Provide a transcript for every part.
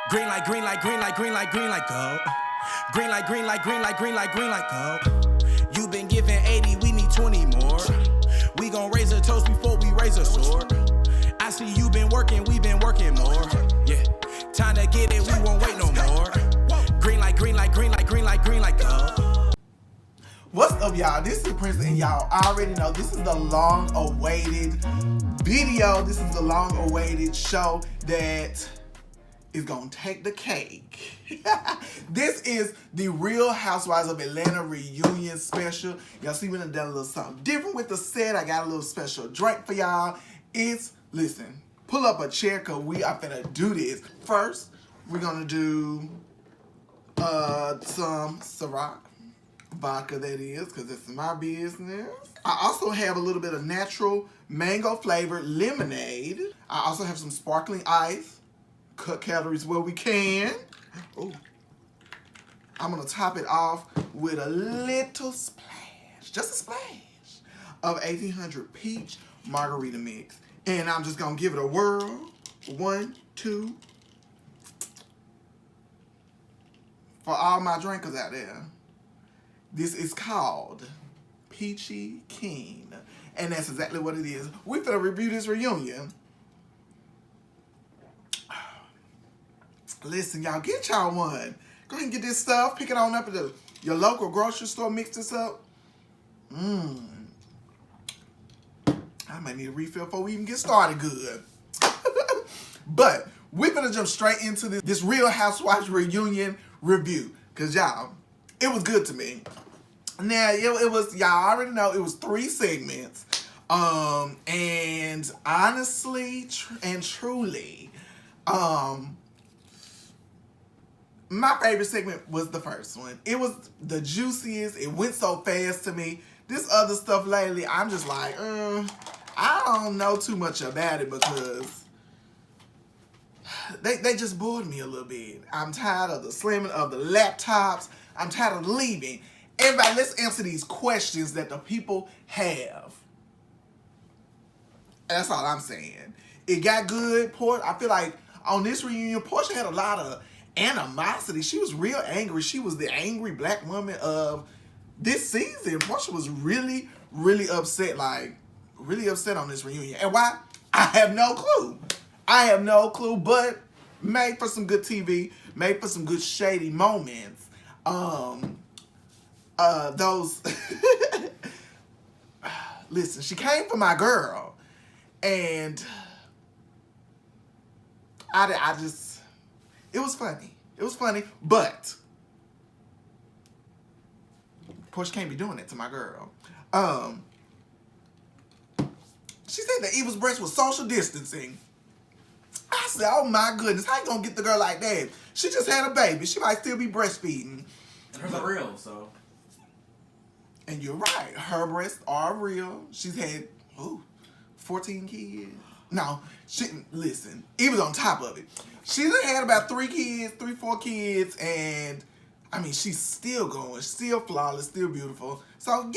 Green light, green light, green light, green light, green light, go. Green light, green light, green light, green light, green light, go. You been giving 80, we need 20 more. We gon' raise a toast before we raise a sword. I see you been working, we been working more. Yeah, time to get it, we won't wait no more. Green light, green light, green light, green light, green light, go. What's up, y'all? This is Prince, and y'all already know this is the long-awaited video. This is the long-awaited show that is gonna take the cake. This is the Real Housewives of Atlanta reunion special. Y'all see we done a little something different with the set. I got a little special drink for y'all. Listen, pull up a chair because we are finna do this. First, we're gonna do some Ciroc vodka, that is, because it's my business. I also have a little bit of natural mango flavored lemonade. I also have some sparkling ice. Cut calories where we can. Ooh. I'm gonna top it off with a little splash, just a splash, of 1800 peach margarita mix. And I'm just gonna give it a whirl. 1, 2. For all my drinkers out there, this is called Peachy Keen. And that's exactly what it is. We finna review this reunion. Listen, y'all, get y'all one. Go ahead and get this stuff. Pick it on up at your local grocery store. Mix this up. I might need a refill before we even get started good. But we're going to jump straight into this Real Housewives reunion review. Because, y'all, it was good to me. Now, it was, y'all already know, it was 3 segments. And honestly and truly, my favorite segment was the first one. It was the juiciest. It went so fast to me. This other stuff lately, I'm just like, I don't know too much about it because they just bored me a little bit. I'm tired of the slamming of the laptops. I'm tired of leaving. Everybody, let's answer these questions that the people have. That's all I'm saying. It got good. I feel like on this reunion, Portia had a lot of animosity. She was real angry. She was the angry black woman of this season. Portia was really, really upset, like really upset on this reunion. And why? I have no clue. I have no clue, but made for some good TV, made for some good shady moments. Those listen, she came for my girl, and I just, it was funny. It was funny, but Portia can't be doing it to my girl. She said that Eva's breast was social distancing. I said, oh my goodness, how you gonna get the girl like that? She just had a baby. She might still be breastfeeding. And hers are real, so. And you're right. Her breasts are real. She's had, 14 kids. No, listen, Eva's on top of it. She had about 4 kids, and I mean, she's still going, still flawless, still beautiful. So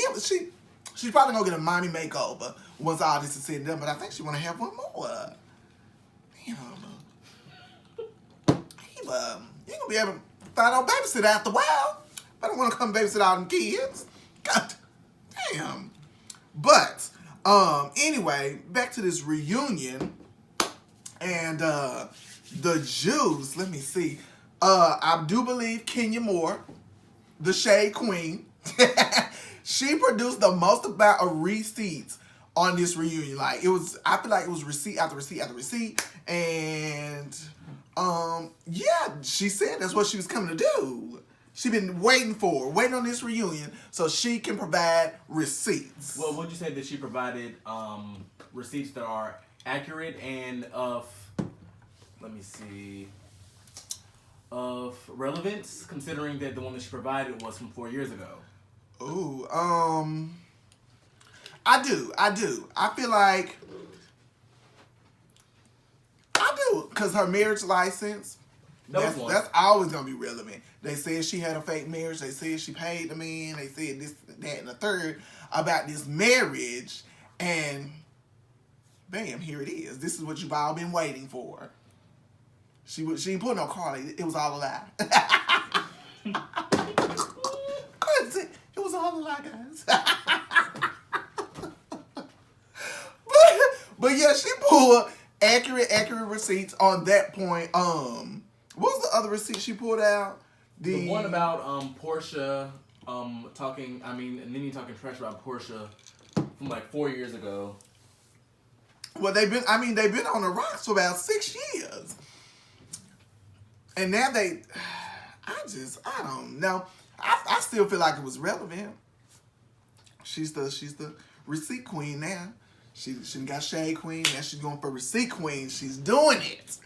she's probably gonna get a mommy makeover once all this is said and done. But I think she wanna have one more. Damn, Eva, you gonna be able to find out babysit after a while. I don't wanna come babysit all them kids. God damn. But anyway, back to this reunion. And the juice, let me see. I do believe Kenya Moore, the Shade Queen, she produced the most amount of receipts on this reunion. Like, it was, I feel like it was receipt after receipt after receipt. And yeah, she said that's what she was coming to do. She been waiting on this reunion so she can provide receipts. Well, would you say that she provided receipts that are accurate and of relevance, considering that the one that she provided was from 4 years ago? Ooh, I do. I feel like I do, because her marriage license, that's always gonna be relevant. They said she had a fake marriage. They said she paid the man. They said this, that, and the third about this marriage, and bam, here it is. This is what you've all been waiting for. She didn't put no Carly. It was all a lie. It was all a lie, guys. but yeah, she pulled accurate receipts on that point. What was the other receipt she pulled out? The one about Portia Nene talking trash about Portia from like 4 years ago. Well, they've been on the rocks for about 6 years. And now I don't know. I still feel like it was relevant. She's the receipt queen now. She got Shade Queen. Now she's going for receipt queen. She's doing it.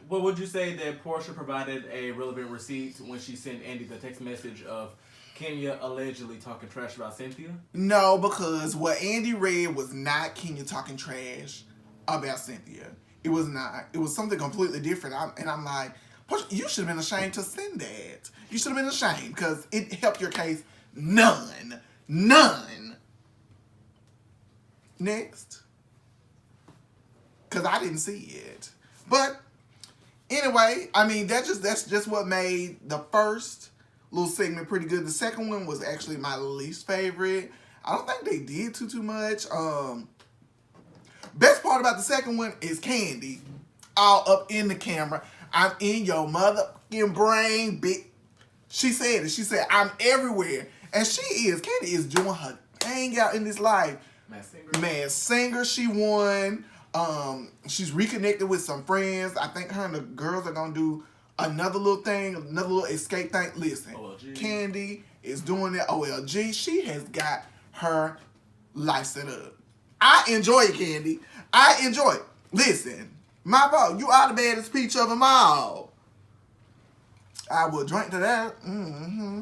Well, would you say that Portia provided a relevant receipt when she sent Andy the text message of Kenya allegedly talking trash about Cynthia? No, because what Andy read was not Kenya talking trash about Cynthia. It was not. It was something completely different. I'm like, Portia, you should have been ashamed to send that. You should have been ashamed because it helped your case none. Next. Because I didn't see it. But anyway, I mean, that's just what made the first little segment pretty good. The second one was actually my least favorite. I don't think they did too much. Best part about the second one is Candy all up in the camera. I'm in your motherfucking brain, bitch. She said it. She said, I'm everywhere. And she is. Candy is doing her thing out in this life. Masked Singer, she won. She's reconnected with some friends. I think her and the girls are going to do another little thing, another little escape thing. Listen, OLG. Candy is doing it. OLG. She has got her life set up. I enjoy it, Candy. I enjoy it. Listen, my vote, you are the baddest peach of them all. I will drink to that. Mm-hmm.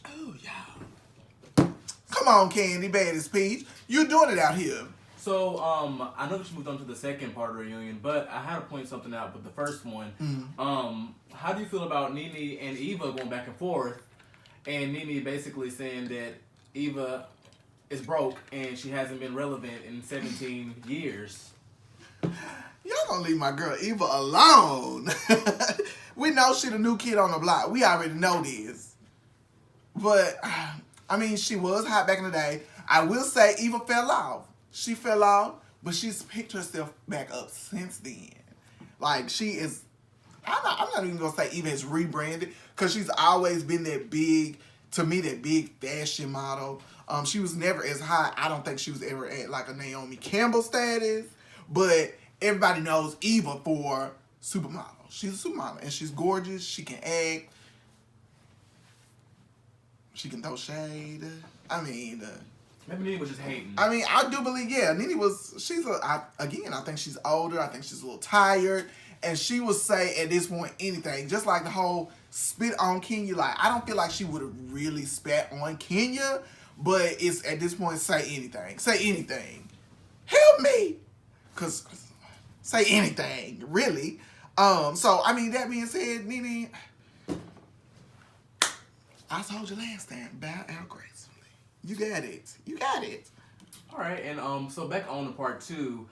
Oh, y'all. Come on, Candy, baddest peach. You doing it out here. So, I know that you moved on to the second part of the reunion, but I had to point something out with the first one. Mm-hmm. How do you feel about Nene and Eva going back and forth, and Nene basically saying that Eva is broke and she hasn't been relevant in 17 years? Y'all gonna leave my girl Eva alone. We know she the new kid on the block. We already know this. But, I mean, she was hot back in the day. I will say Eva fell off. She fell off, but she's picked herself back up since then. Like, she is... I'm not even going to say Eva has rebranded, because she's always been that big, to me, that big fashion model. She was never as high. I don't think she was ever at, like, a Naomi Campbell status. But everybody knows Eva for supermodel. She's a supermodel, and she's gorgeous. She can act. She can throw shade. I mean... Maybe Nene was just hating. I mean, I do believe, yeah, Nene was, I think she's older. I think she's a little tired. And she would say at this point anything. Just like the whole spit on Kenya. Like, I don't feel like she would have really spat on Kenya. But it's at this point, say anything. Say anything. Help me. Because say anything, really. So, I mean, that being said, Nene, I told you last time, bow out gracefully. You got it. You got it. All right, and so back on to part two,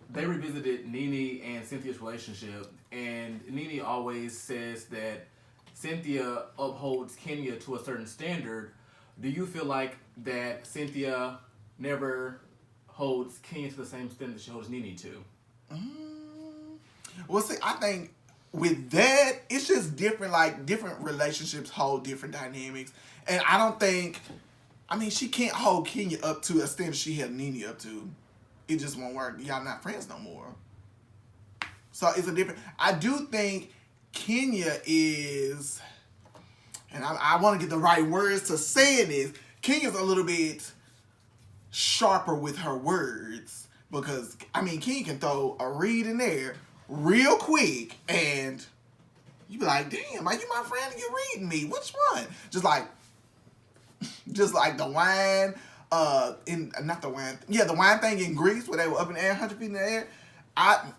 they revisited Nene and Cynthia's relationship, and Nene always says that Cynthia upholds Kenya to a certain standard. Do you feel like that Cynthia never holds Kenya to the same standard she holds Nene to? Well, see, I think with that, it's just different. Like, different relationships hold different dynamics. And I don't think... I mean, she can't hold Kenya up to a standard she held Nene up to. It just won't work. Y'all not friends no more. So it's a different... I do think Kenya is... And I want to get the right words to say this. Kenya's a little bit sharper with her words. Because, I mean, Kenya can throw a read in there real quick. And you be like, damn, are you my friend and you're reading me? Which one? Just like the wine, the wine thing in Greece where they were up in the air, 100 feet in the air. I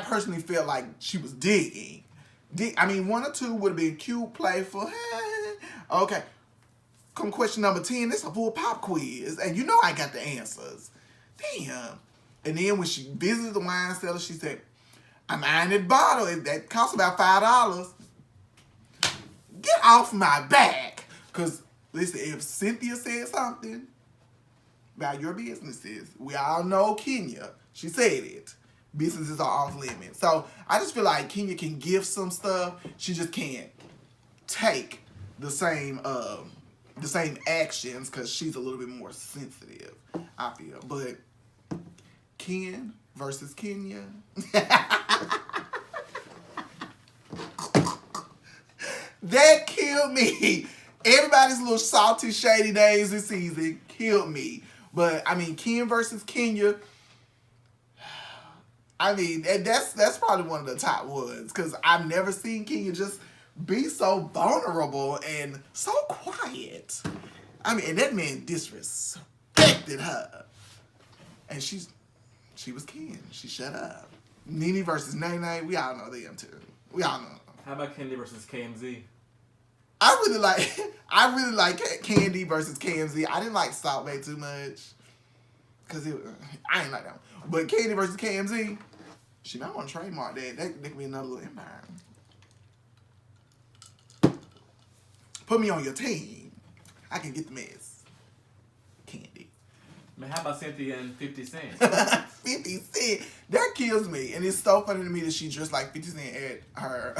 personally feel like she was digging. I mean, one or two would have been cute, playful. Okay. Come question number 10. This is a full pop quiz. And you know I got the answers. Damn. And then when she visited the wine cellar, she said, a minded bottle. That costs about $5. Get off my back. Because, listen, if Cynthia said something about your businesses, we all know Kenya. She said it. Businesses are off limits. So, I just feel like Kenya can give some stuff. She just can't take the same actions because she's a little bit more sensitive, I feel. But Ken versus Kenya. That killed me. Everybody's little salty, shady days this season killed me. But, I mean, Ken versus Kenya, I mean, that's probably one of the top ones. Because I've never seen Kenya just be so vulnerable and so quiet. I mean, and that man disrespected her. And she was Ken. She shut up. Nene versus Nene, we all know them too. We all know. How about Candy versus KMZ? I really like Candy versus KMZ. I didn't like Salt Bae too much. Cause I ain't like that one. But Candy versus KMZ, she might want to trademark that. That could be another little empire. Put me on your team. I can get the mess. Candy. Man, how about Cynthia and 50 Cent? 50 Cent. That kills me. And it's so funny to me that she dressed like 50 Cent at her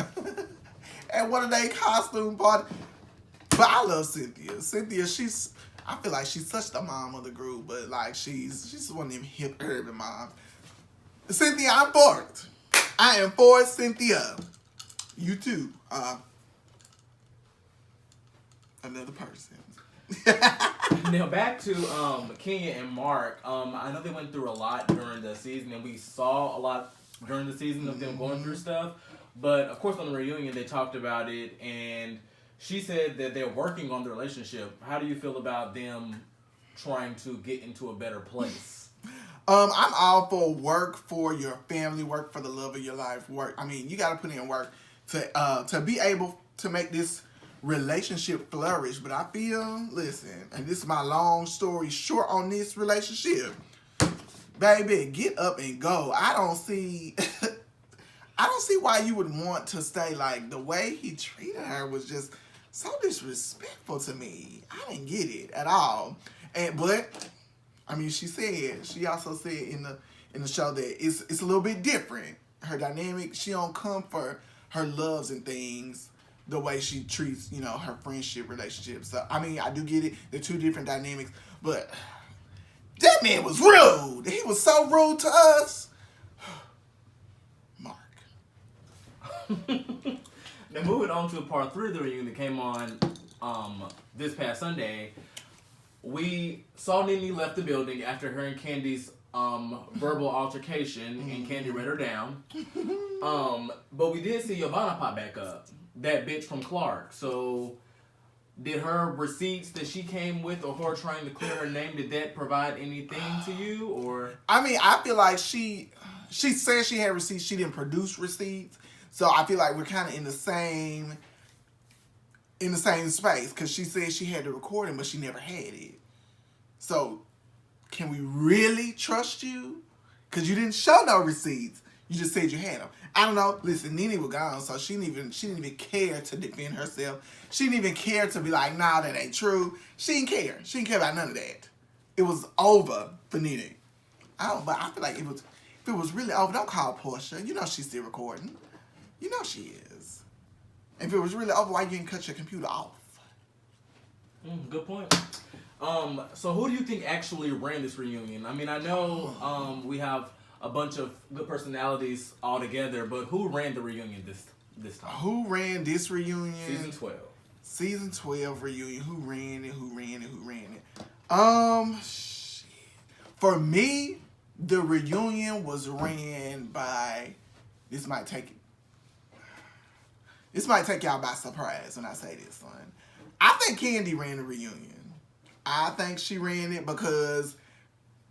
at one of their costume parties. But I love Cynthia. Cynthia, I feel like she's such the mom of the group, but like she's one of them hip urban moms. Cynthia, I'm for it. I am for Cynthia. You too. Another person. Now back to Kenya and Mark. I know they went through a lot during the season, and we saw a lot during the season of them going through stuff. But of course, on the reunion, they talked about it, and she said that they're working on the relationship. How do you feel about them trying to get into a better place? I'm all for work for your family, work for the love of your life. Work. I mean, you got to put in work to be able to make this relationship flourish. But I feel, listen, and this is my long story short on this relationship. Baby, get up and go. I don't see why you would want to stay. Like, the way he treated her was just so disrespectful to me. I didn't get it at all. But I mean, she also said in the show that it's a little bit different. Her dynamic, she don't come for her loves and things the way she treats, her friendship relationships. So, I mean, I do get it. They're two different dynamics. But that man was rude. He was so rude to us. Mark. Now, moving on to part 3 of the reunion that came on this past Sunday, we saw Nene left the building after her and Candy's verbal altercation, and Candy read her down. But we did see Yvonne pop back up, that bitch from Clark. So, did her receipts that she came with, or her trying to clear her name, did that provide anything to you, or? I mean, I feel like she said she had receipts. She didn't produce receipts. So I feel like we're kind of in the same space, because she said she had the recording, but she never had it. So, can we really trust you? Because you didn't show no receipts. You just said you had them. I don't know. Listen, Nene was gone, so she didn't even care to defend herself. She didn't even care to be like, nah, that ain't true. She didn't care. She didn't care about none of that. It was over for Nene. But I feel like if it was really over, don't call Portia. You know she's still recording. You know she is. If it was really over, why you didn't cut your computer off? Good point. So who do you think actually ran this reunion? I mean, I know we have a bunch of good personalities all together, but who ran the reunion this time? Who ran this reunion? Season 12. Season 12 reunion. Who ran it? Shit. For me, the reunion was ran by, this might take y'all by surprise when I say this one. I think Candy ran the reunion. I think she ran it because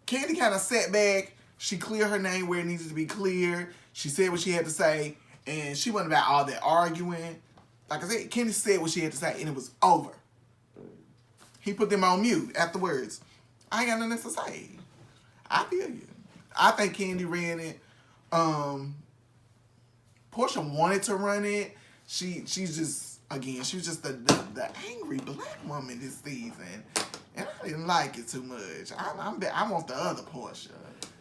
Candy kind of sat back. She cleared her name where it needed to be cleared. She said what she had to say, and she wasn't about all that arguing. Like I said, Candy said what she had to say, and it was over. He put them on mute afterwards. I ain't got nothing else to say. I feel you. I think Candy ran it. Portia wanted to run it. She's just, again, she was just the angry black woman this season. And I didn't like it too much. I want the other Portia.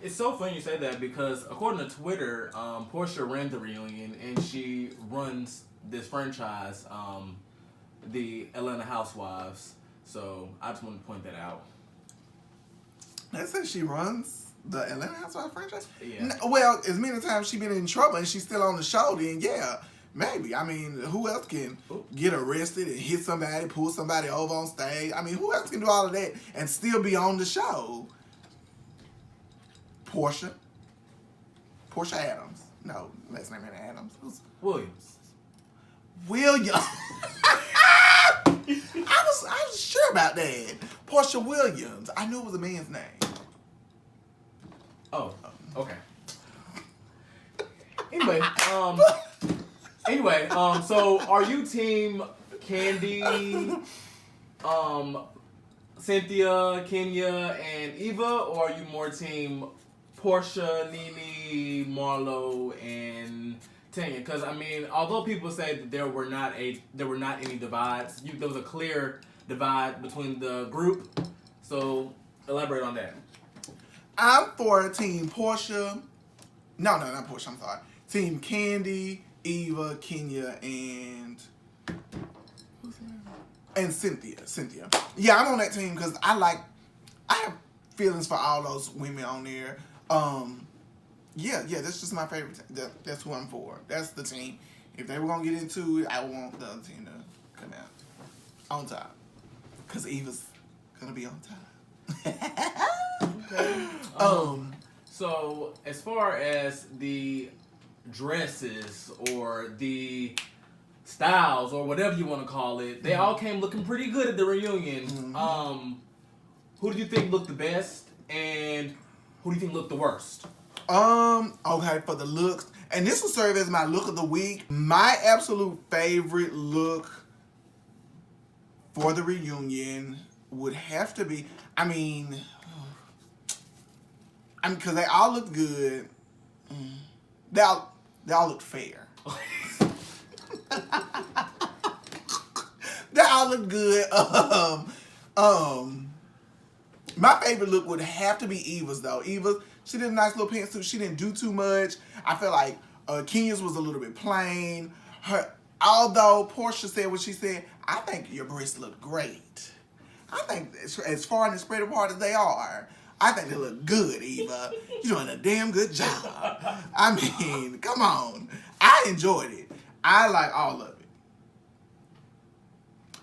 It's so funny you say that because according to Twitter, Portia ran the reunion and she runs this franchise, the Atlanta Housewives. So I just wanted to point that out. That says she runs the Atlanta Housewives franchise? Yeah. Well, as many times she been in trouble and she's still on the show, then yeah, maybe. I mean, who else can get arrested and hit somebody, pull somebody over on stage? I mean, who else can do all of that and still be on the show? Portia Adams. No, last name ain't Adams. Who's Williams. Williams. I was sure about that. Portia Williams. I knew it was a man's name. Oh, okay. Anyway, so are you team Candy, Cynthia, Kenya, and Eva, or are you more team Portia, Nene, Marlo, and Tanya? Because I mean, although people say that there were not any divides, there was a clear divide between the group. So elaborate on that. I'm for team Portia. No, not Portia. I'm sorry. Team Candy, Eva, Kenya, and Cynthia. Yeah, I'm on that team because I have feelings for all those women on there. Yeah, that's just my favorite. That's who I'm for. That's the team. If they were gonna get into it, I want the other team to come out on top. Cause Eva's gonna be on top. Okay. So as far as the dresses or the styles or whatever you want to call it, they all came looking pretty good at the reunion. Mm-hmm. Who do you think looked the best, and who do you think looked the worst? Okay, for the looks, and this will serve as my look of the week. My absolute favorite look for the reunion would have to be, because they all look good. They all look fair. They all look good. My favorite look would have to be Eva's though. She did a nice little pantsuit. She didn't do too much. I feel like Kenya's was a little bit plain. Although Portia said what she said, I think your breasts look great. I think as far and as spread apart as they are, I think they look good, Eva. You're doing a damn good job. I mean, come on. I enjoyed it. I like all of it.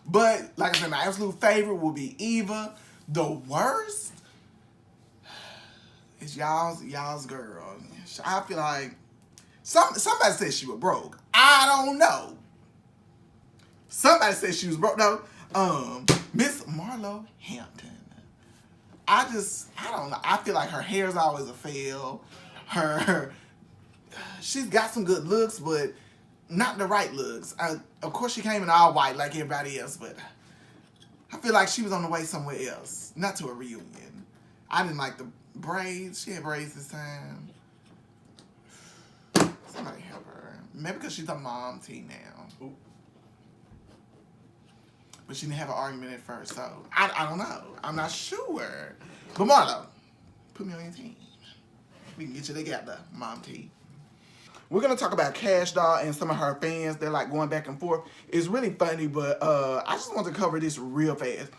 But, like I said, my absolute favorite will be Eva. The worst is y'all's girl. I feel like somebody said she was broke. I don't know. Somebody said she was broke. No, Miss Marlo Hampton. I don't know. I feel like her hair's always a fail. She's got some good looks, but not the right looks. Of course, she came in all white like everybody else, but I feel like she was on the way somewhere else, not to a reunion. I didn't like the braids. She had braids this time. Somebody help her. Maybe because she's a mom teen now. Ooh. But she didn't have an argument at first, so I don't know. I'm not sure. But Marlo, put me on your team. We can get you together, mom team. We're going to talk about Cash Doll and some of her fans. They're like going back and forth. It's really funny, but I just want to cover this real fast.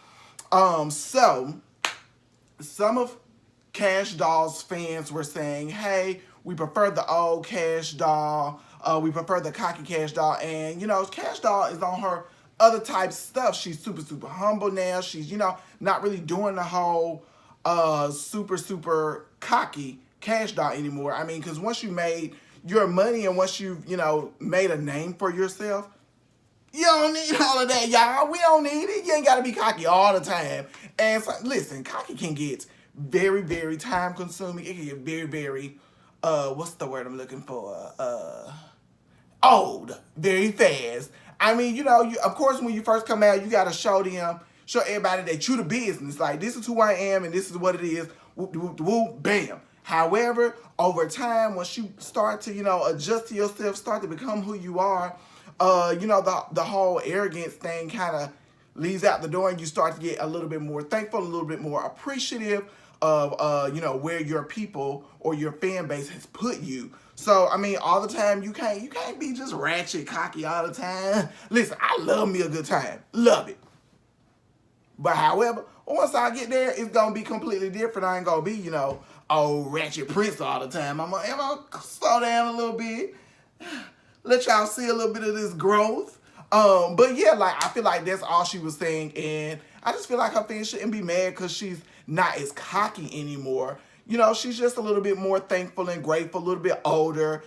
So, some of Cash Doll's fans were saying, hey, we prefer the old Cash Doll. We prefer the cocky Cash Doll. And, Cash Doll is on her other type stuff. She's super, super humble now. She's, not really doing the whole super, super cocky Cash Doll anymore. I mean, because once you made your money and once you've, made a name for yourself, you don't need all of that, y'all. We don't need it. You ain't got to be cocky all the time. And so, listen, cocky can get very, very time consuming. It can get very, very, what's the word I'm looking for? Old very fast. I mean, of course, when you first come out, you got to show everybody that you the business. Like, this is who I am and this is what it is. Whoop, whoop, whoop, bam. However, over time, once you start to, adjust to yourself, start to become who you are, the whole arrogance thing kind of leaves out the door, and you start to get a little bit more thankful, a little bit more appreciative of, where your people or your fan base has put you. So, I mean, all the time, you can't be just ratchet, cocky all the time. Listen, I love me a good time. Love it. But however, once I get there, it's going to be completely different. I ain't going to be, old ratchet prince all the time. I'm gonna slow down a little bit. Let y'all see a little bit of this growth. But yeah, like, I feel like that's all she was saying. And I just feel like her fans shouldn't be mad because she's not as cocky anymore. She's just a little bit more thankful and grateful, a little bit older,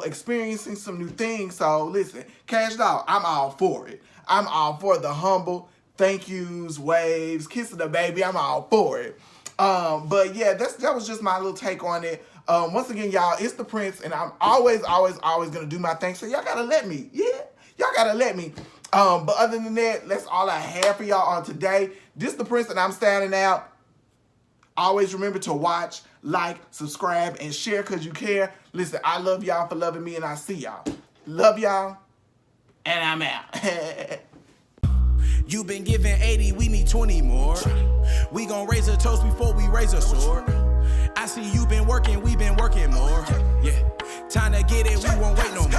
experiencing some new things. So listen, Cash Doll, I'm all for it. I'm all for the humble thank yous, waves, kissing the baby. I'm all for it. But yeah, that was just my little take on it. Once again, y'all, it's the Prince, and I'm always gonna do my thing. So y'all gotta let me. Yeah, y'all gotta let me. But other than that, that's all I have for y'all on today. This the Prince, and I'm standing out. Always remember to watch, like, subscribe, and share because you care. Listen, I love y'all for loving me, and I see y'all. Love y'all, and I'm out. You've been given 80, we need 20 more. We gon' raise a toast before we raise a sword. I see you been working, we been working more. Yeah, time to get it, we won't wait no more.